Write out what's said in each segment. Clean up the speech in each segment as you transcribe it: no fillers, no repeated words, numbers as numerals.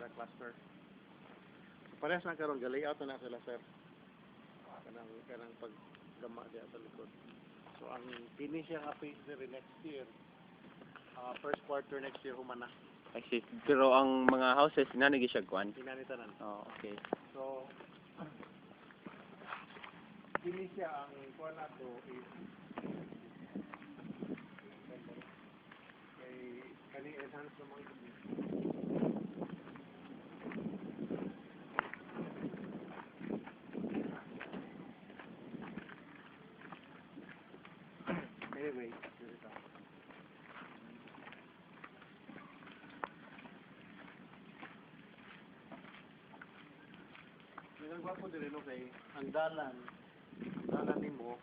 sa cluster. So, parehas na karon layout na sila sir. Kanang paggama diya sa likod. So ang finish siya nga phase diri next year. First quarter next year humana. I see. Pero ang mga houses nanigi siya kuan. Inanitanan. Oh, okay. So finish siya ang kuan nato is kani enhance naman anyway, dito. Ginagawa ko din kay ang dalan nimo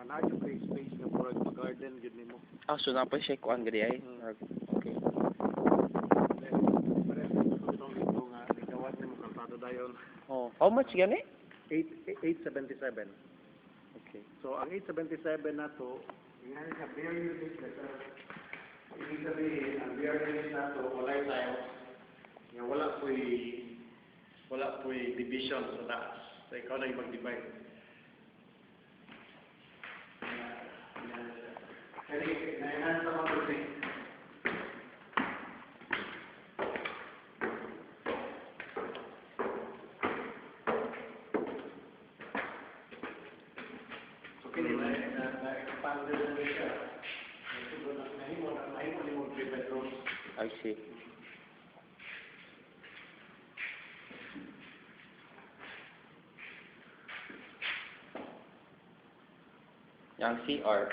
na yung free space na murag mag-garden gid nimo. Ah, so na pa siya kuan gadi ay. Okay. Oh, how much gani? 877. Okay. So ang 877 na to, ingani sa bare unit na sa ibig sabihin, ang bare unit na to, wala tiles. Nga wala po'y division sa taas. So ikaw na yung mag-divide. Kaya na-enhance naman ito eh. So kaya na-expand na siya. Nahimo ni mo 3 bedrooms. I see. Yang CR.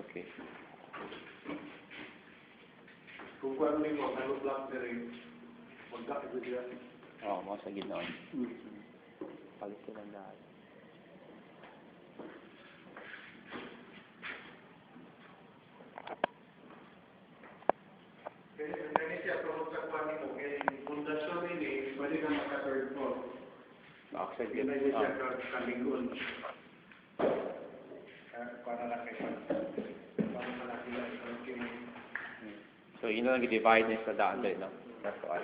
Okay. Kung kuwan mo, may block na rin. Magkakagod yan. Oh, mga sa gitna. Palis silang dahil. Kaya siya, kung sa kuwan mo, kaya yung pundasyon nini, pwede ka maka-third floor. Oxide Kaya na siya kalingon. Para laki pa. Para malaki lang. So, yun lang i-divide niya sa daan doon, no? That's all.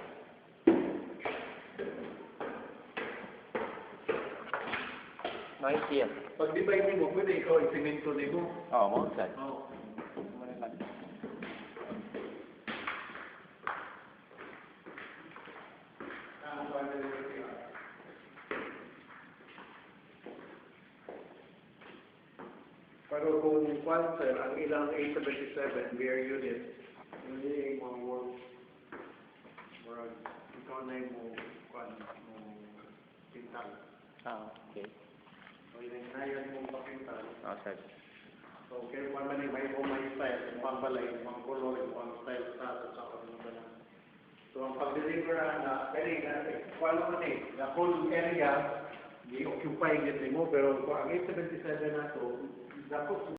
Nice yan. Pag divide mo, pwede ikaw i-semento mo. Oo, mga saan. Oo. Pero kung sponsor, ang ilang 877 bare unit, hindi mga work. Murag, ikaw na yung pintal. Ah, okay. So, inayan mong papintal. Outside. So, kaya kung man may style, yung pangbalay, yung mga color, yung mga style sa ano ba na. So, ang pag-deliver na, pwede na, kung mo the whole area, di-occupy din mo, pero kung ang 877 na to, dapat